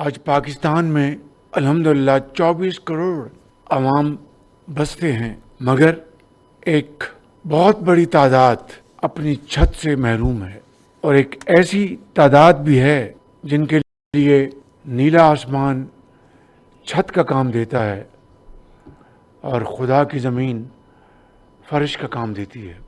آج پاکستان میں الحمدللہ 24 کروڑ عوام بستے ہیں، مگر ایک بہت بڑی تعداد اپنی چھت سے محروم ہے، اور ایک ایسی تعداد بھی ہے جن کے لیے نیلا آسمان چھت کا کام دیتا ہے اور خدا کی زمین فرش کا کام دیتی ہے۔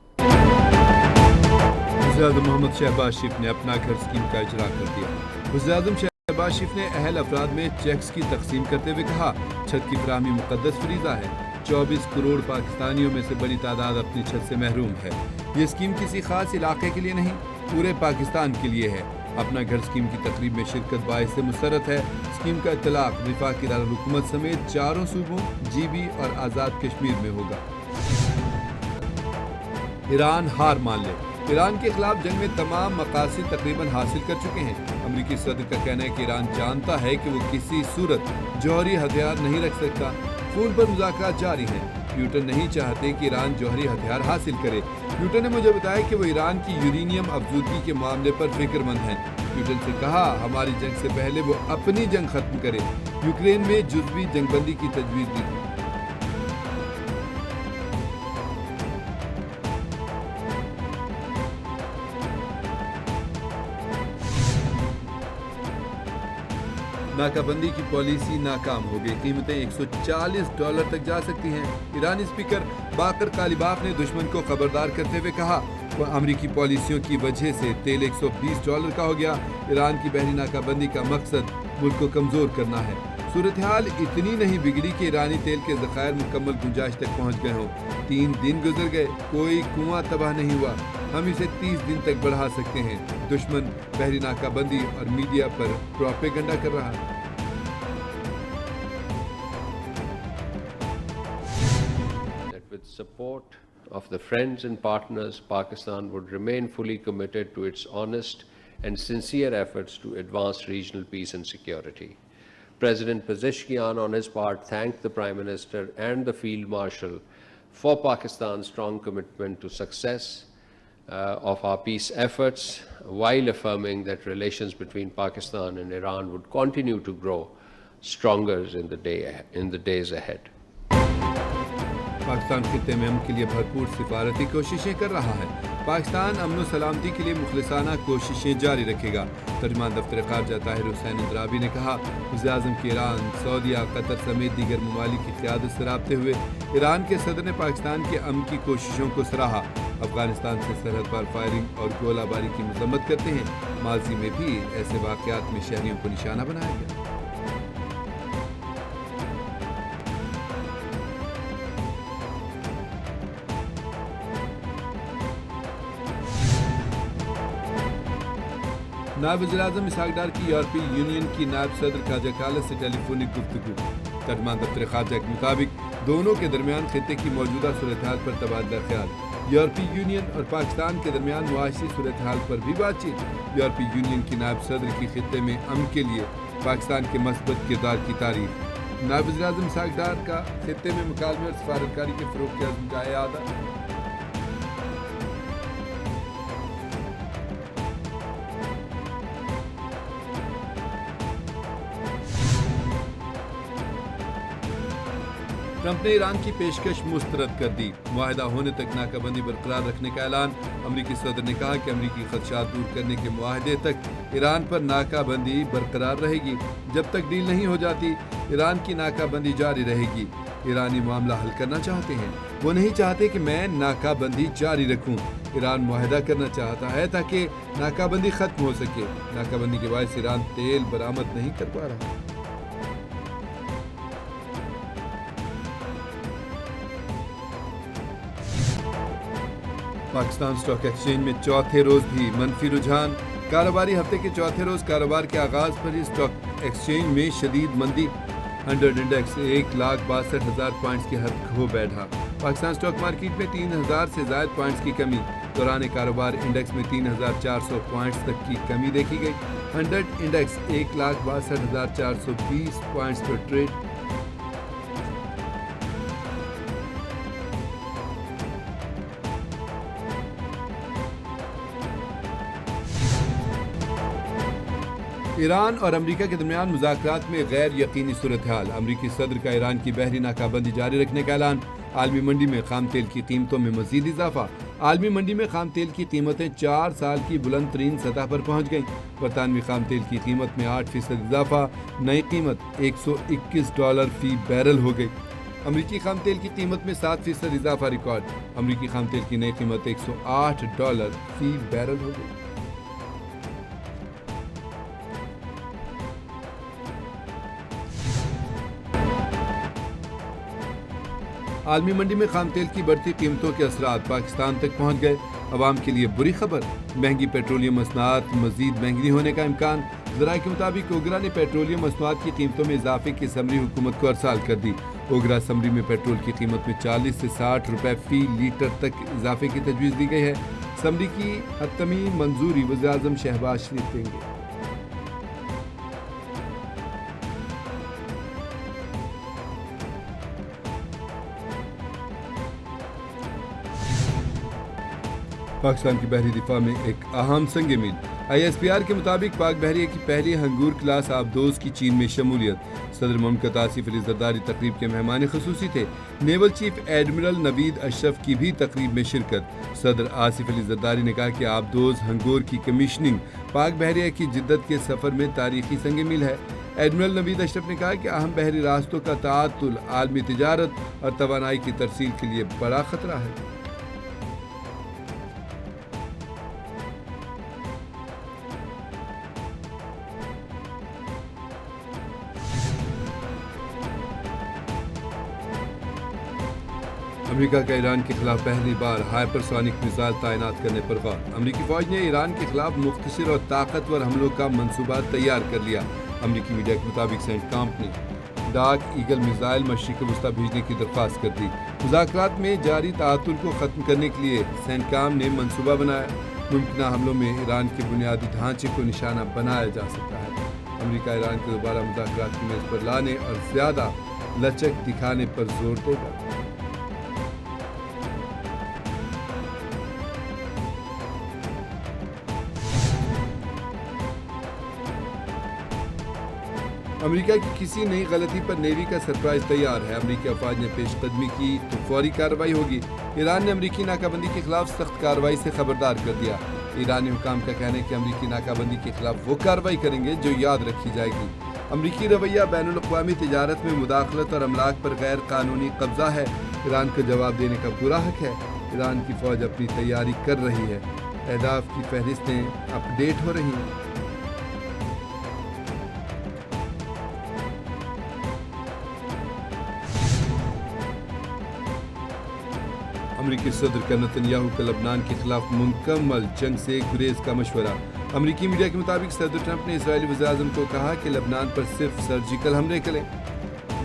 وزیراعظم محمد شہباز شریف نے اپنا گھر اسکیم کا اجرا کر دیا۔ وزیراعظم شہباز شریف نے اہل افراد میں چیکس کی تقسیم کرتے ہوئے کہا، چھت کی فراہمی مقدس فریضہ ہے۔ 24 کروڑ پاکستانیوں میں سے بڑی تعداد اپنی چھت سے محروم ہے۔ یہ اسکیم کسی خاص علاقے کے لیے نہیں، پورے پاکستان کے لیے ہے۔ اپنا گھر اسکیم کی تقریب میں شرکت باعث مسرت ہے۔ اسکیم کا اطلاق وفاقی دارالحکومت سمیت 4 صوبوں جی بی اور آزاد کشمیر میں ہوگا۔ ایران ہار مان لے۔ ایران کے خلاف جنگ میں تمام مقاصد تقریباً حاصل کر چکے ہیں۔ امریکی صدر کا کہنا ہے کہ ایران جانتا ہے کہ وہ کسی صورت جوہری ہتھیار نہیں رکھ سکتا۔ فون پر مذاکرات جاری ہیں۔ پیوٹن نہیں چاہتے کہ ایران جوہری ہتھیار حاصل کرے۔ پیوٹن نے مجھے بتایا کہ وہ ایران کی یورینیم افزودگی کے معاملے پر فکر مند ہیں۔ پیوٹن سے کہا ہماری جنگ سے پہلے وہ اپنی جنگ ختم کرے۔ یوکرین میں جزوی جنگ بندی کی تجویز دی تھی۔ ناکہ بندی کی پالیسی ناکام ہو گئی، قیمتیں $140 تک جا سکتی ہیں۔ ایرانی اسپیکر باقر کالیباف نے دشمن کو خبردار کرتے ہوئے کہا وہ امریکی پالیسیوں کی وجہ سے تیل $120 کا ہو گیا۔ ایران کی بحری ناکہ بندی کا مقصد ملک کو کمزور کرنا ہے۔ صورتحال اتنی نہیں بگڑی کہ ایرانی تیل کے ذخائر مکمل گنجائش تک پہنچ گئے ہوں۔ 3 دن گزر گئے، کوئی کنواں تباہ نہیں ہوا۔ ہم اسے 30 دن تک بڑھا سکتے ہیں۔ دشمن بحری ناکہ بندی اور میڈیا پر پروپیگنڈا کر رہا ہے۔ With support of the friends and partners, Pakistan would remain fully committed to its honest and sincere efforts to advance regional peace and security. President Pezeshkian, on his part, thanked the Prime Minister and the Field Marshal for Pakistan's strong commitment to success of our peace efforts, while affirming that relations between Pakistan and Iran would continue to grow stronger in the days ahead. Pakistan خطے میں امن کے لیے بھرپور سفارتی کوششیں کر رہا ہے۔ پاکستان امن و سلامتی کے لیے مخلصانہ کوششیں جاری رکھے گا۔ ترجمان دفتر خارجہ طاہر حسین اندرابی نے کہا وزیر اعظم کی ایران، سعودیہ، قطر سمیت دیگر ممالک کی قیادت سے رابطے ہوئے ایران کے صدر نے پاکستان کے امن کی کوششوں کو سراہا۔ افغانستان سے سرحد پر فائرنگ اور گولہ باری کی مذمت کرتے ہیں۔ ماضی میں بھی ایسے واقعات میں شہریوں کو نشانہ بنایا گیا۔ نائب وزیر اعظم اسحاق ڈار کی یورپی یونین کی نائب صدر خواجہ کالس سے ٹیلی فونک گفتگو۔ ترجمان دفتر خارجہ کے مطابق دونوں کے درمیان خطے کی موجودہ صورتحال پر تبادلہ خیال۔ یورپی یونین اور پاکستان کے درمیان معاشی صورتحال پر بھی بات چیت۔ یورپی یونین کی نائب صدر کی خطے میں امن کے لیے پاکستان کے مثبت کردار کی تعریف۔ نائب وزیر اعظم اسحاق ڈار کا خطے میں مکالمے اور سفارتکاری کے فروغ کے عزم کا اعادہ۔ ٹرمپ نے ایران کی پیشکش مسترد کر دی۔ معاہدہ ہونے تک ناکہ بندی برقرار رکھنے کا اعلان۔ امریکی صدر نے کہا کہ امریکی خدشات دور کرنے کے معاہدے تک ایران پر ناکہ بندی برقرار رہے گی۔ جب تک ڈیل نہیں ہو جاتی ایران کی ناکہ بندی جاری رہے گی۔ ایرانی معاملہ حل کرنا چاہتے ہیں، وہ نہیں چاہتے کہ میں ناکہ بندی جاری رکھوں۔ ایران معاہدہ کرنا چاہتا ہے تاکہ ناکہ بندی ختم ہو سکے۔ ناکہ بندی کے باعث ایران تیل برآمد نہیں کر پا رہا۔ پاکستان سٹاک ایکسچینج میں چوتھے روز بھی منفی رجحان۔ کاروباری ہفتے کے چوتھے روز کاروبار کے آغاز پر ہی سٹاک ایکسچینج میں شدید مندی۔ 100 انڈیکس 1,62,000 پوائنٹس کی حد کھو بیٹھا۔ پاکستان سٹاک مارکیٹ میں 3,000 سے زائد پوائنٹس کی کمی۔ دوران کاروبار انڈیکس میں 3,400 پوائنٹس تک کی کمی دیکھی گئی۔ 100 انڈیکس 1,62,420 پوائنٹس پر ٹریڈ۔ ایران اور امریکہ کے درمیان مذاکرات میں غیر یقینی صورتحال، امریکی صدر کا ایران کی بحری ناکہ بندی جاری رکھنے کا اعلان، عالمی منڈی میں خام تیل کی قیمتوں میں مزید اضافہ، عالمی منڈی میں خام تیل کی قیمتیں 4 سال کی بلند ترین سطح پر پہنچ گئیں، برطانوی خام تیل کی قیمت میں 8% اضافہ، نئی قیمت $121 فی بیرل ہو گئی، امریکی خام تیل کی قیمت میں 7% اضافہ ریکارڈ، امریکی خام تیل کی نئی قیمت $108 فی بیرل ہو گئی۔ عالمی منڈی میں خام تیل کی بڑھتی قیمتوں کے اثرات پاکستان تک پہنچ گئے، عوام کے لیے بری خبر، مہنگی پیٹرولیم مصنوعات مزید مہنگی ہونے کا امکان، ذرائع کے مطابق اوگرا نے پیٹرولیم مصنوعات کی قیمتوں میں اضافے کی سمری حکومت کو ارسال کر دی، اوگرا سمری میں پیٹرول کی قیمت میں 40 سے 60 روپے فی لیٹر تک اضافے کی تجویز دی گئی ہے، سمری کی حتمی منظوری وزیراعظم شہباز شریف دیں گے۔ پاکستان کی بحری دفاع میں ایک اہم سنگ میل، ISPR کے مطابق پاک بحریہ کی پہلی ہنگور کلاس آبدوز کی چین میں شمولیت، صدر مملکت آصف علی زرداری تقریب کے مہمان خصوصی تھے، نیول چیف ایڈمرل نوید اشرف کی بھی تقریب میں شرکت، صدر آصف علی زرداری نے کہا کہ آبدوز ہنگور کی کمیشننگ پاک بحریہ کی جدت کے سفر میں تاریخی سنگ میل ہے، ایڈمرل نوید اشرف نے کہا کہ اہم بحری راستوں کا تعطل عالمی تجارت اور توانائی کی ترسیل کے لیے بڑا خطرہ ہے۔ امریکہ کا ایران کے خلاف پہلی بار ہائپر سونک میزائل تعینات کرنے پر غور، امریکی فوج نے ایران کے خلاف مختصر اور طاقتور حملوں کا منصوبہ تیار کر لیا، امریکی میڈیا کے مطابق سینٹ کامپ نے ڈارک ایگل میزائل مشرق وسطی بھیجنے کی درخواست کر دی، مذاکرات میں جاری تعطل کو ختم کرنے کے لیے سینٹ کام نے منصوبہ بنایا، ممکنہ حملوں میں ایران کے بنیادی ڈھانچے کو نشانہ بنایا جا سکتا ہے، امریکہ ایران کو دوبارہ مذاکرات کی میز پر لانے اور زیادہ لچک دکھانے پر زور دے گا۔ امریکہ کی کسی نئی غلطی پر نیوی کا سرپرائز تیار ہے، امریکی افواج نے پیش قدمی کی تو فوری کارروائی ہوگی، ایران نے امریکی ناکہ بندی کے خلاف سخت کارروائی سے خبردار کر دیا، ایرانی حکام کا کہنا ہے کہ امریکی ناکہ بندی کے خلاف وہ کارروائی کریں گے جو یاد رکھی جائے گی، امریکی رویہ بین الاقوامی تجارت میں مداخلت اور املاک پر غیر قانونی قبضہ ہے، ایران کو جواب دینے کا پورا حق ہے، ایران کی فوج اپنی تیاری کر رہی ہے، اہداف کی فہرستیں اپ ڈیٹ ہو رہی ہیں۔ امریکی صدر کا نتنیاہو کا لبنان کے خلاف مکمل جنگ سے گریز کا مشورہ، امریکی میڈیا کے مطابق صدر ٹرمپ نے اسرائیلی وزیراعظم کو کہا کہ لبنان پر صرف سرجیکل حملے کریں،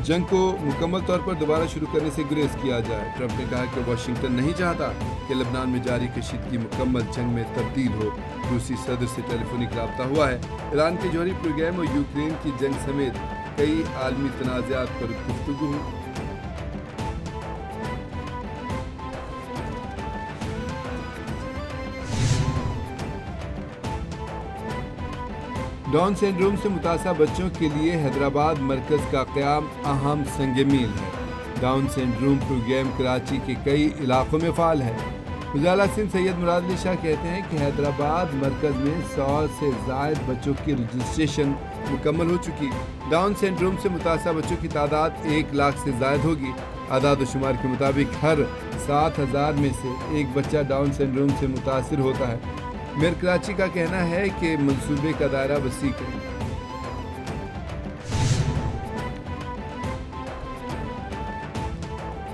جنگ کو مکمل طور پر دوبارہ شروع کرنے سے گریز کیا جائے، ٹرمپ نے کہا کہ واشنگٹن نہیں چاہتا کہ لبنان میں جاری کشیدگی مکمل جنگ میں تبدیل ہو، روسی صدر سے ٹیلی فونک رابطہ ہوا ہے، ایران کے جوہری پروگرام اور یوکرین کی جنگ سمیت کئی عالمی تنازعات پر گفتگو ہوئی۔ ڈاؤن سنڈروم سے متاثرہ بچوں کے لیے حیدرآباد مرکز کا قیام اہم سنگ میل ہے، ڈاؤن سنڈروم پروگرام کراچی کے کئی علاقوں میں فعال ہے، وزیر سندھ سید مراد علی شاہ کہتے ہیں کہ حیدرآباد مرکز میں 100 سے زائد بچوں کی رجسٹریشن مکمل ہو چکی، ڈاؤن سنڈروم سے متاثرہ بچوں کی تعداد 1 لاکھ سے زائد ہوگی، اعداد و شمار کے مطابق ہر 7,000 میں سے ایک بچہ ڈاؤن سنڈروم سے متاثر ہوتا ہے، میئر کراچی کا کہنا ہے کہ منصوبے کا دائرہ وسیع کریں۔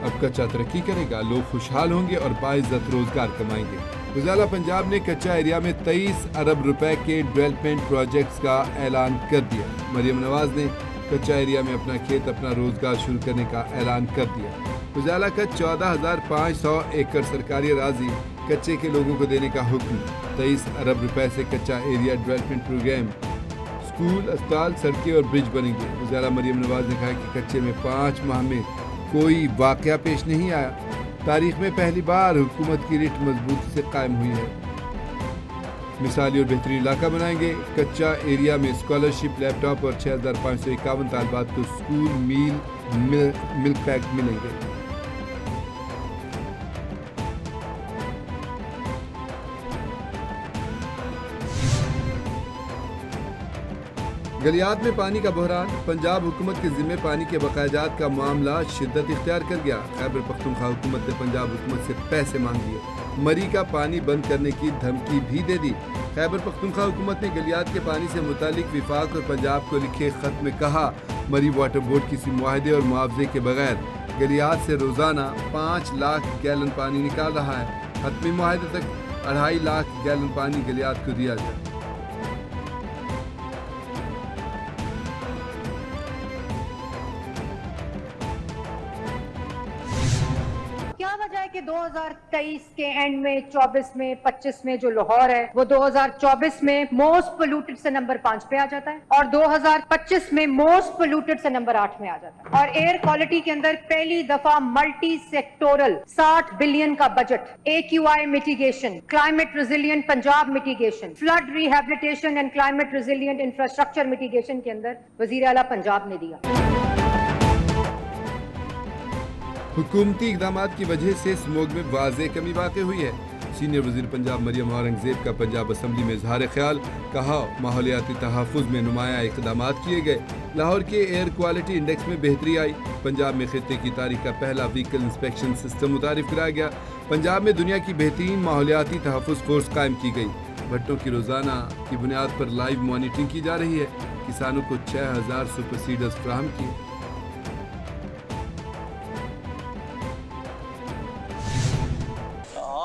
اب کچا ترقی کرے گا، لوگ خوشحال ہوں گے اور باعزت روزگار کمائیں گے، وزارت پنجاب نے کچا ایریا میں 23 ارب روپے کے ڈیولپمنٹ پروجیکٹس کا اعلان کر دیا، مریم نواز نے کچا ایریا میں اپنا کھیت اپنا روزگار شروع کرنے کا اعلان کر دیا، وزارت کا 14,500 ایکڑ سرکاری اراضی کچے کے لوگوں کو دینے کا حکم، 23 ارب روپے سے کچا ایریا ڈیولپمنٹ پروگرام، اسکول، اسپتال، سڑکیں اور برج بنیں گے، وزارہ مریم نواز نے کہا کہ کچے میں 5 ماہ میں کوئی واقعہ پیش نہیں آیا، تاریخ میں پہلی بار حکومت کی ریٹ مضبوطی سے قائم ہوئی ہے۔ مثالی اور بہترین علاقہ بنائیں گے۔ کچا ایریا میں اسکالرشپ، لیپ ٹاپ اور 6,551 طالبات کو اسکول میل ملک پیک ملیں گے۔ گلیات میں پانی کا بحران، پنجاب حکومت کے ذمہ پانی کے بقایا جات کا معاملہ شدت اختیار کر گیا۔ خیبر پختونخوا حکومت نے پنجاب حکومت سے پیسے مانگ لیے، مری کا پانی بند کرنے کی دھمکی بھی دے دی۔ خیبر پختونخوا حکومت نے گلیات کے پانی سے متعلق وفاق اور پنجاب کو لکھے خط میں کہا، مری واٹر بورڈ کسی معاہدے اور معاوضے کے بغیر گلیات سے روزانہ 5 لاکھ گیلن پانی نکال رہا ہے۔ حتمی معاہدے تک 2.5 لاکھ گیلن پانی گلیات کو دیا جائے۔ کیا وجہ ہے کہ 2023 کے اینڈ میں 24 میں 25 میں جو لاہور ہے وہ 2024 میں موسٹ پولوٹڈ سے نمبر 5 پہ آ جاتا ہے اور 2025 میں موسٹ پولوٹڈ سے نمبر 8 میں آ جاتا ہے، اور ایئر کوالٹی کے اندر پہلی دفعہ ملٹی سیکٹورل 60 بلین کا budget, AQI mitigation, climate resilient Punjab mitigation, flood rehabilitation and climate resilient infrastructure mitigation کے اندر وزیر اعلیٰ پنجاب نے دیا۔ حکومتی اقدامات کی وجہ سے اسموگ میں واضح کمی واقع ہوئی ہے۔ سینئر وزیر پنجاب مریم اورنگزیب کا پنجاب اسمبلی میں اظہار خیال، کہا ماحولیاتی تحفظ میں نمایاں اقدامات کیے گئے، لاہور کے ایئر کوالٹی انڈیکس میں بہتری آئی، پنجاب میں خطے کی تاریخ کا پہلا وہیکل انسپیکشن سسٹم متعارف کرایا گیا، پنجاب میں دنیا کی بہترین ماحولیاتی تحفظ فورس قائم کی گئی، بھٹوں کی روزانہ کی بنیاد پر لائیو مانیٹرنگ کی جا رہی ہے، کسانوں کو 6000 سپر سیڈرز فراہم کیے۔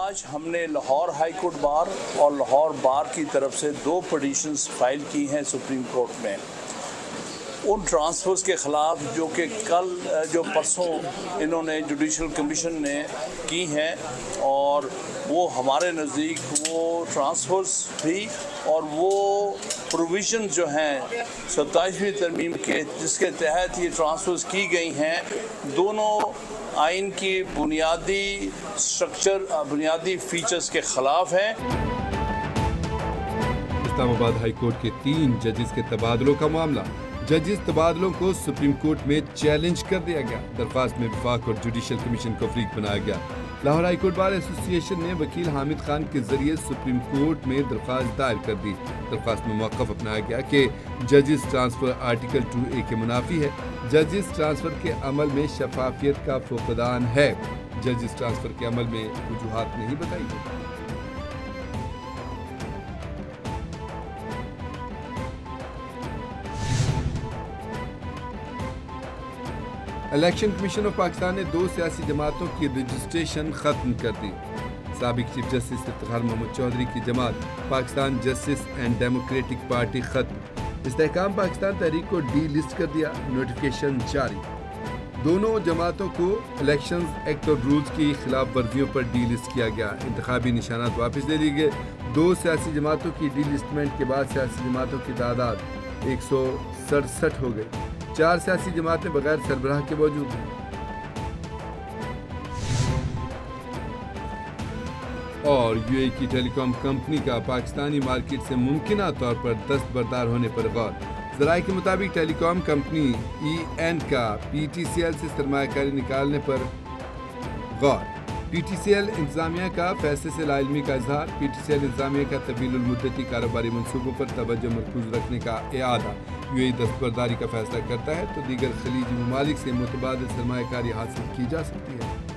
آج ہم نے لاہور ہائی کورٹ بار اور لاہور بار کی طرف سے 2 پٹیشنز فائل کی ہیں سپریم کورٹ میں، ان ٹرانسفرز کے خلاف جو پرسوں انہوں نے جوڈیشل کمیشن نے کی ہیں، اور وہ ہمارے نزدیک وہ ٹرانسفرز بھی اور وہ پروویژن جو ہیں 27ویں ترمیم کے جس کے تحت یہ ٹرانسفرز کی گئی ہیں، دونوں آئین کی بنیادی سٹرکچر، بنیادی فیچرز کے خلاف ہیں۔ اسلام آباد ہائی کورٹ کے 3 ججز کے تبادلوں کا معاملہ، ججز تبادلوں کو سپریم کورٹ میں چیلنج کر دیا گیا، درخواست میں وفاق اور جوڈیشل کمیشن کو فریق بنایا گیا۔ لاہور ہائی کورٹ بار ایسوسی ایشن نے وکیل حامد خان کے ذریعے سپریم کورٹ میں درخواست دائر کر دی، درخواست میں موقف اپنایا گیا کہ ججز ٹرانسفر آرٹیکل 2A کے منافی ہے، ججز ٹرانسفر کے عمل میں شفافیت کا فقدان ہے، ججز ٹرانسفر کے عمل میں وجوہات نہیں بتائی گئی۔ الیکشن کمیشن آف پاکستان نے 2 سیاسی جماعتوں کی رجسٹریشن ختم کر دی۔ سابق چیف جسٹس افتخار محمد چودھری کی جماعت Pakistan justice and democratic party ختم، استحکام پاکستان تحریک کو ڈی لسٹ کر دیا، نوٹیفیکیشن جاری۔ دونوں جماعتوں کو الیکشنز ایکٹ اور رولز کی خلاف ورزیوں پر ڈی لسٹ کیا گیا، انتخابی نشانات واپس لے لیے گئے۔ 2 سیاسی جماعتوں کی ڈی لسٹمنٹ کے بعد سیاسی جماعتوں کی تعداد 167 ہو گئی، 4 سیاسی جماعتیں بغیر سربراہ کے موجود ہیں۔ اور UAE کی ٹیلی کام کمپنی کا پاکستانی مارکیٹ سے ممکنہ طور پر دستبردار ہونے پر غور، ذرائع کے مطابق ٹیلی کام کمپنی EN کا PTCL سے سرمایہ کاری نکالنے پر غور، PTCL انتظامیہ کا فیصلے سے لا علمی کا اظہار، PTCL انتظامیہ کا طویل المدتی کاروباری منصوبوں پر توجہ مرکوز رکھنے کا اعادہ، UAE دستبرداری کا فیصلہ کرتا ہے تو دیگر خلیجی ممالک سے متبادل سرمایہ کاری حاصل کی جا سکتی ہے۔